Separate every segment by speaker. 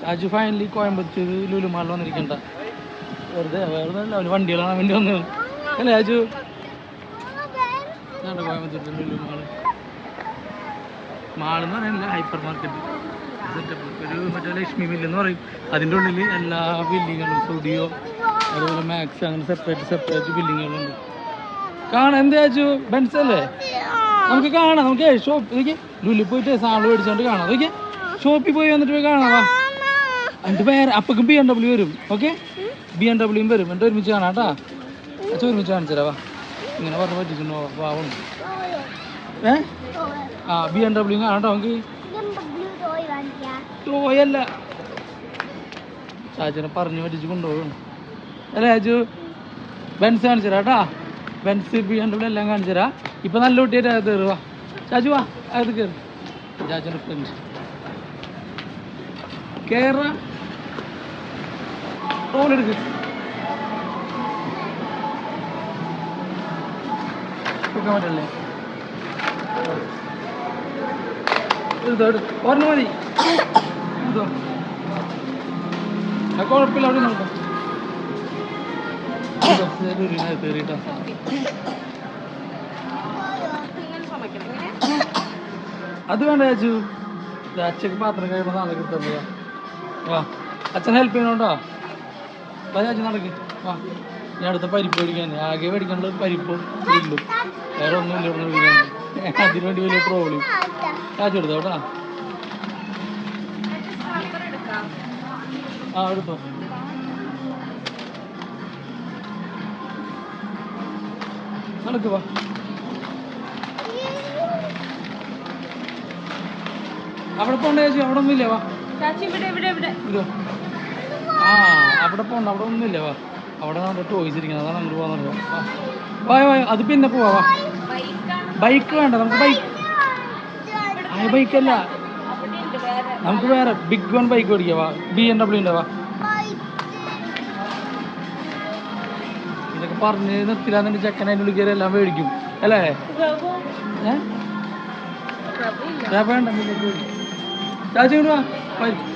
Speaker 1: Shaju finally Coimbatore Lulu മാളിൽ വന്നിരിക്കണ്ട. വെറുതെ വണ്ടികളാണ് വേണ്ടി വന്നത് അല്ലേ ഷാജു? കോയമ്പത്തൂർ ലുലു മാളെന്ന് പറയാനില്ല, ഹൈപ്പർ മാർക്കറ്റ് സെറ്റപ്പ്. ഒരു മറ്റേ ലക്ഷ്മി മില്ലെന്ന് പറയും. അതിൻ്റെ ഉള്ളിൽ എല്ലാ ബിൽഡിങ്ങുകളും, സ്റ്റുഡിയോ, അതുപോലെ മാക്സ്, അങ്ങനെ സെപ്പറേറ്റ് ബിൽഡിങ്ങുകളുണ്ട്. കാണാം. എന്താ ഷാജു? ബെൻസ് അല്ലേ? നമുക്ക് കാണാം. നമുക്ക് ഷോപ്പിലേക്ക് ലുലു പോയിട്ട് സാധനം മേടിച്ചോണ്ട് കാണാം. ഓക്കെ, ഷോപ്പിൽ പോയി വന്നിട്ട് പോയി കാണാം. വാ, എന്നിട്ട് വേറെ അപ്പൊക്കും BMW വരും. ഓക്കെ, BMW വരും. എന്നിട്ട് ഒരുമിച്ച് കാണാം കേട്ടാ. അച്ഛൻ ഒരുമിച്ച് കാണിച്ചു തരാം. വാ, ഇങ്ങനെ പറഞ്ഞ് പറ്റിച്ചിട്ടുണ്ടോ? പാവുണ്ട്. BMW കാണാം കേട്ടോ. നമുക്ക് ടോയല്ല, ഷാജുനെ പറഞ്ഞ് പറ്റിച്ച് കൊണ്ടുപോകും അല്ലേ ഷാജു? ബെൻസ് കാണിച്ചു തരാം കേട്ടാ. ബെൻസ്, BMW എല്ലാം കാണിച്ചു തരാം. ഇപ്പൊ നല്ല കുട്ടിയായിട്ട് അത് കയറുക. ഷാജു വാ, അത് കയറി. ഷാജുന്റെ ഫ്രണ്ട് കേറ റോളെടുക്ക്. കൊടുക്കാൻ പറ്റല്ലേ? ഓർമ്മ മതി. എന്തോ കുഴപ്പമില്ല, അവിടെ നോക്കാം. കയറിയിട്ടാ അത് വേണ്ട ഷാജു. അച്ഛക്ക് പാത്രം കഴിയുമ്പോൾ നാളെ കിട്ടുക. വാ, അച്ഛൻ ഹെൽപ്പ് ചെയ്യണോട്ടോ. വാ ഷാജു, നടക്ക്. വാ, ഞാൻ അടുത്ത പരിപ്പ് മേടിക്കാൻ. ആകെ മേടിക്കാനുള്ളത് പരിപ്പും ഗ്രില്ലും, വേറെ ഒന്നുമില്ല. ഇവിടെ മേടിക്കാൻ അതിന് വേണ്ടി വലിയ പ്രോബ്ലം. ഷാജു എടുത്തോ കേട്ടാ. എടുത്തോ. നടക്ക്. വാ, അവിടെ പോണ്ട ചേച്ചി, അവിടെ ഒന്നുമില്ല. വാ, അവിടെ പോണ്ട, അവിടെ ഒന്നുമില്ല. വാ, അവിടെ നമ്മുടെ ടോയ്സ് ഇരിക്കുന്നത്, അതാണ് അങ്ങോട്ട് പോകുന്നത്. വാ വാ, അത് പിന്നെ പോവാ. വാ, ബൈക്ക് വേണ്ട നമുക്ക്. ബൈക്കല്ല, നമുക്ക് വേറെ ബിഗ് വൺ ബൈക്ക് മേടിക്കാം. വാ, BMW. വാ, ഇതൊക്കെ പറഞ്ഞ് നിർത്തില്ലാന്നെ ചെക്കൻ അതിൻ്റെ ഉള്ളിൽ കയറി എല്ലാം മേടിക്കും അല്ലേ? വേണ്ട, രാജാ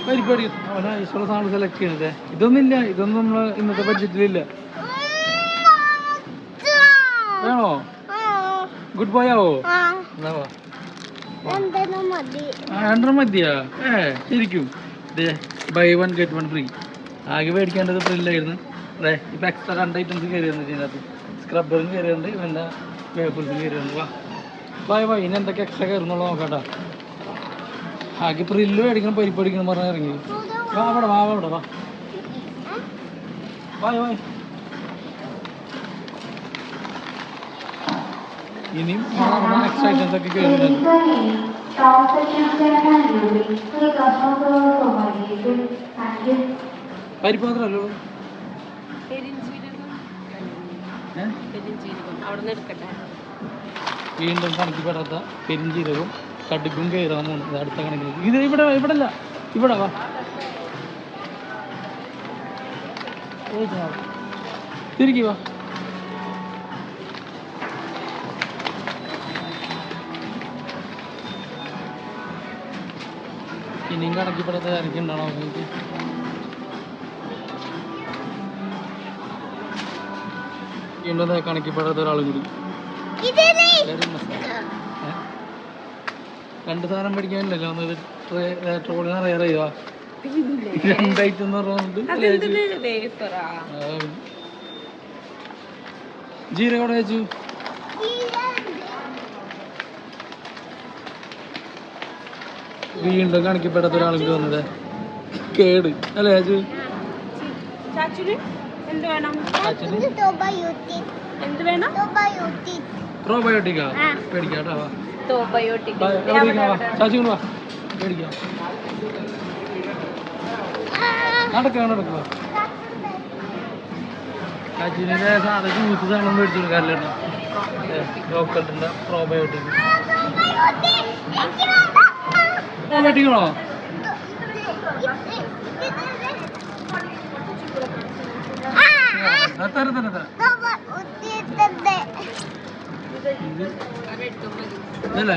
Speaker 1: പരിപ്പ് മേടിക്കും. അവനാ ഇഷ്ടമുള്ള സാധനം സെലക്ട് ചെയ്യുന്നത്. ഇതൊന്നുമില്ല, ഇതൊന്നും നമ്മൾ ഇന്നത്തെ ബഡ്ജറ്റിലില്ല. വേണോ? ഗുഡ് ബോയ് ആവോ? രണ്ടെണ്ണം മതിയാ? ശരിക്കും ബൈ 1 get 1 ഫ്രീ. ആകെ മേടിക്കേണ്ടത് ഫ്രില്ലായിരുന്നു. അതെ, ഇപ്പം എക്സ്ട്രാ 2 ഐറ്റംസ് കയറി വന്നിട്ട് ഇതിനകത്ത്. സ്ക്രബ്ബറും കയറിയുണ്ട്, പിന്നെ വേപ്പിൾസും കയറിയുണ്ട്. വാ വാ, ഇനി എന്തൊക്കെ എക്സ്ട്രാ കയറുന്നുള്ളത് നോക്കാട്ടാ. ആകെ പ്രില്ല് മേടിക്കണം, പരിപ്പ് മേടിക്കണം പറഞ്ഞാൽ ഇറങ്ങി. വാ അവിടെ, വാ അവിടെ, വാ വായ വായ. ഇനിയും എക്സ്ട്രാ ഐറ്റംസ് ഒക്കെ കയറുന്നുണ്ട്. പരിപ്പ് മാത്രമല്ലോ, വീണ്ടും കണക്കി പെടാത്ത പെരിഞ്ചീരകവും കടുകും കയറാൻ പോകുന്നത് അടുത്ത കണക്കിൽ. ഇത് ഇവിടെ അല്ല, ഇവിടെ വാ. തിരികെ വാ. ഇനിയും കണക്കിപ്പെടാത്ത ആരൊക്കെ ഉണ്ടാണോ? വീണ്ടും കണക്കിപ്പെടാത്ത ഒരാളും കൂടി. 2 സാധനം മേടിക്കാനില്ലല്ലോ. ഒന്ന് ട്രോളി നിറയാ. 2 ഐറ്റം എന്ന് പറഞ്ഞിട്ട് ജീരകം അവിടെ വെച്ചു. വീണ്ടും കണക്കിപ്പെടാത്ത ഒരാളും കൂടി വന്നത്. കേട് അല്ലേ ചേച്ചി? പ്രോബയോട്ടിക്കാ പേടിക്കാട്ടാ. ചാച്ചി കൊണ്ട് വാ, പേടിക്കാം. നടക്കുക. ചാച്ചിനെ സാധാ ജ്യൂസ് സാധനം മേടിച്ചു കൊടുക്കാറില്ല. ലോക്കലിൻ്റെ പ്രോബയോട്ടിക് മേടിക്കണോ? ഇതല്ലേ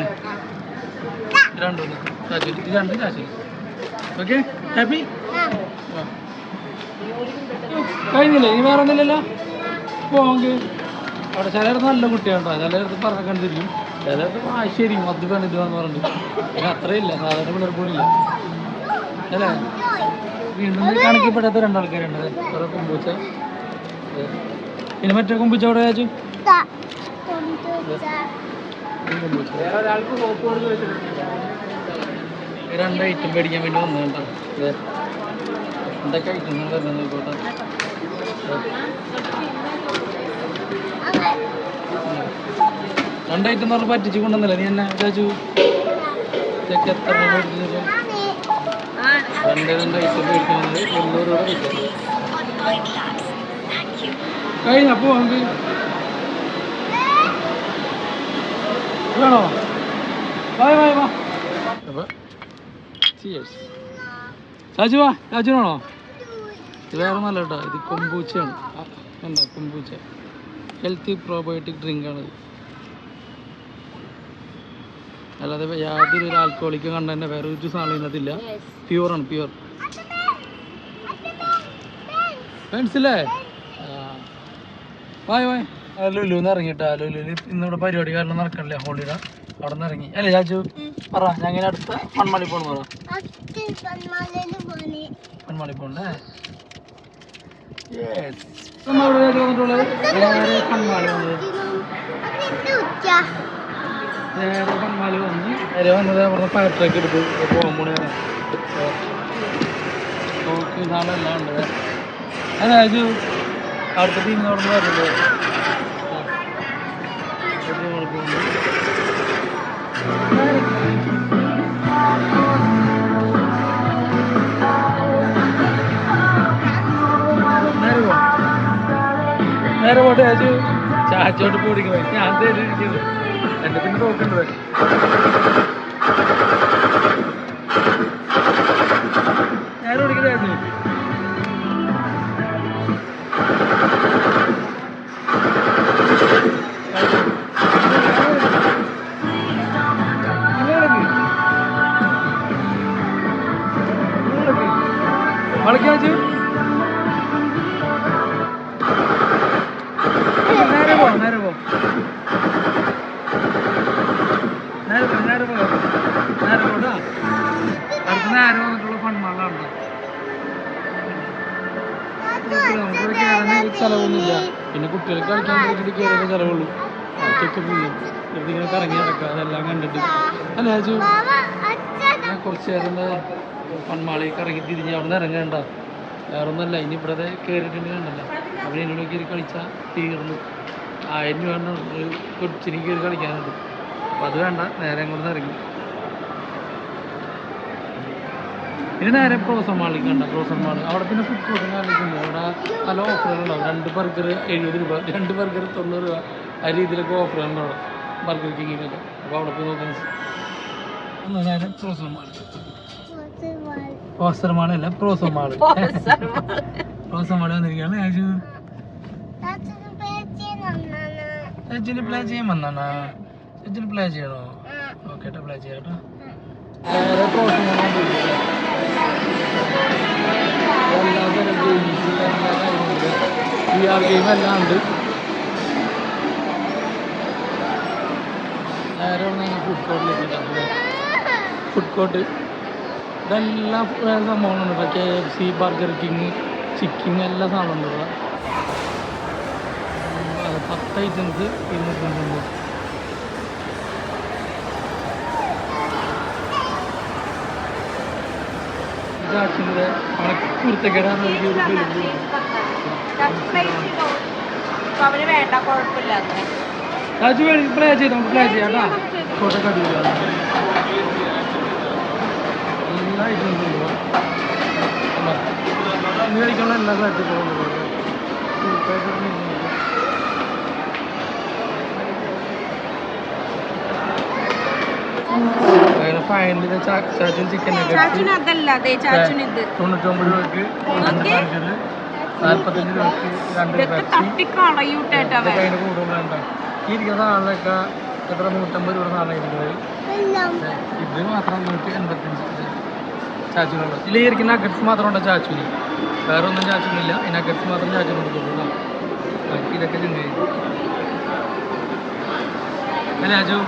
Speaker 1: 2 ചാച്ചി, 2 ചാച്ചി. ഓക്കെ ഹാപ്പി കഴിഞ്ഞില്ലേ ഇനി വേറെ ഒന്നുമില്ലല്ലോ പോങ്ക് അവിടെ ചിലയിടത്ത് നല്ല കുട്ടികളുണ്ടോ ചിലയിടത്ത് പറഞ്ഞ കണ്ടിരിക്കും ചിലയിടത്ത് ശരി മദ്യപാനം ഇതുവാന്ന് പറഞ്ഞിട്ട് പിന്നെ അത്രയില്ല സാധാരണ പിള്ളേർ പോലില്ല അല്ലേ വീണ്ടും കണക്കിൽപ്പെടാത്ത രണ്ടാൾക്കാരുണ്ട് കുറെ കുമ്പൂച്ച പിന്നെ മറ്റേ കുമ്പൂച്ച അവിടെ വെച്ചു രണ്ട് ഐറ്റം മേടിക്കാൻ വേണ്ടി വന്നു കേട്ടോ എന്തൊക്കെ ഐറ്റം വരുന്നത് നോക്കോട്ടെ രണ്ട് ഐറ്റം എന്ന് പറഞ്ഞാൽ പറ്റിച്ച് കൊണ്ടുവന്നില്ല നീ എന്നെ ചാച്ചു ഇതൊക്കെ എത്ര മേടിച്ചു രണ്ട് ഐറ്റം മേടിക്കുന്നത് 800 രൂപ കിട്ടും കഴിഞ്ഞപ്പോൾ നമുക്ക് വേണോ വാ അപ്പോൾ ചാച്ചു വാ ചാച്ചുനാണോ ഇത് വേറെ നല്ല കേട്ടോ ഇത് കൊമ്പൂച്ചയാണ് എന്താ കൊമ്പൂച്ച ഹെൽത്തി പ്രോബയോട്ടിക് ഡ്രിങ്കാണ് അല്ലാതെ യാതൊരു ആൽക്കോളിക്കും കണ്ടന്നെ വേറെ ഒരു സാധനം ഇതിനകത്തില്ല പ്യുവറാണ് പ്യുവർ മനസ്സിലേ വായ വായ ലുലുന്ന് ഇറങ്ങിട്ടാ ലുലുവിൽ ഇന്നിവിടെ പരിപാടി കാരണം നടക്കണില്ല ഹോളിഡേ അവിടെ നിന്ന് ഇറങ്ങി അല്ലേ ചാച്ചു പറ ഞാൻ ഇങ്ങനെ അടുത്ത പൺമാളി പോണെന്ന് പറ പൺമാളി പോണ്ടേ പൺമാളി വന്നത് നേരെ പൺമാലി വന്ന് നേരെ വന്നത് അവിടെ ഫയർ ട്രക്ക് എടുത്ത് പോകാൻ പോണെയാണ് നോക്കി സാധനം എല്ലാം ഉണ്ട് അതെ ചാച്ചു അടുത്ത ടീമിന് അവിടെ നിന്ന് വരുന്നത് നേരെ പോട്ടെ ചാച്ചു ചാച്ചോട്ട് പോടിക്കണേ ഞാൻ തരുന്നത് എൻ്റെ പിന്നെ നോക്കണ്ടത് നേരെ ഓടിക്കണേ ചാച്ചു വളക്കാച്ചു നേരെ പോ നേരെ പോ നേരെ പോ നേരെ പോ നേരെ പോട്ടാ അടുത്ത നേരെ വന്നിട്ടുള്ള ഫൺമാളാണ് നമുക്കിവിടെ കയറാൻ ചിലവൊന്നുമില്ല പിന്നെ കുട്ടികൾക്ക് കളിക്കാൻ വേണ്ടിയിട്ട് കയറിയ ചിലവുള്ളൂ അതൊക്കെ പോയി ഇങ്ങനെ കറങ്ങി നടക്കുക അതെല്ലാം കണ്ടിട്ട് അല്ലേ ചാച്ചു ഞാൻ കുറച്ച് നേരം പൺമാളി കറങ്ങി തിരിഞ്ഞ് അവിടെ നിന്ന് ഇറങ്ങേണ്ട വേറെ ഒന്നല്ല ഇനി ഇവിടെ കയറിയിട്ടുണ്ട് കണ്ടല്ല അവിടെ എന്നോട് കയറി കളിച്ചാൽ തീർന്നു 1000 രൂപ ഒരു കൊച്ചിന് കയറി കളിക്കാനുണ്ട് അപ്പം അത് വേണ്ട നേരെ കൊണ്ട് ഇറങ്ങി ഇനി നേരെ പ്രോസർ മാളിൽ കണ്ട പ്രോസർ മാൾ അവിടെ പിന്നെ ഫുഡ് കോർട്ടും കാര്യമൊക്കെ അവിടെ പല ഓഫറുകളുണ്ടാവും 2 ബർഗർ 70 രൂപ 2 ബർഗർ 90 രൂപ ആ രീതിയിലൊക്കെ ഓഫറുകളുണ്ടാവും ബർഗർ കിങ്ങിനൊക്കെ അപ്പോൾ അവിടെ പോയി നോക്കാൻ നേരെ പ്രോസർ മാൾ പ്രോസർമാളല്ല പ്രോസോമാള് പ്രോസോമാള് വന്നിരിക്കുകയാണ് ചേച്ചിന് പ്ലേ ചെയ്യാൻ വന്നാണോ ചേച്ചിന് പ്ലേ ചെയ്യണോ ഓക്കെ ഏട്ടാ പ്ലേ ചെയ്യാം കേട്ടോ വേറെ പ്രോസോമാള് ഗെയിം എല്ലാം ഉണ്ട് നേരെ ഫുഡ് കോർട്ടിലേക്ക് ഫുഡ് കോർട്ട് ഇതെല്ലാം സംഭവങ്ങളുണ്ട് ഇപ്പോൾ KFC ബർഗർ കിങ് ചിക്കൻ എല്ലാ സാധനവും ഉണ്ട് ഇവിടെ 10 ഐറ്റംസ് 250 ചാച്ചിൻ്റെ കുർത്തക്കേടാണ് ചാച്ചു വേണമെങ്കിൽ പ്ലേ ചെയ്ത് നമുക്ക് പ്ലേ ചെയ്യാം കേട്ടോ ഫോട്ടോ കടിയില്ല എല്ലാ ഐറ്റംസും ഉണ്ട് ഇന്ന് കഴിക്കാനുള്ള എല്ലാ സാധനത്തിലും ഫൈനലിൽ ചാച്ചും ചിക്കൻ 99 രൂപയ്ക്ക് 45 രൂപയ്ക്ക് 2 അതിൻ്റെ കൂടുതലുണ്ട ഈ ഇരിക്കുന്ന സാധനങ്ങളൊക്കെ എത്ര 150 രൂപ സാധനം ഇരിക്കുന്നത് ഇത് മാത്രം 185 ചാച്ചുന്നുണ്ട് ഇതിൽ ഇരിക്കുന്ന നഗറ്റ്സ് മാത്രം ഉണ്ടോ ചാച്ചുവിന്, വേറെ ഒന്നും ചാച്ചുന്നില്ല. ഈ നഗറ്റ്സ് മാത്രം ചാച്ചു കൊടുക്കുള്ളൂ. ബാക്കി ഇതൊക്കെ ചെങ്ങായി അല്ലേ ചാച്ചു?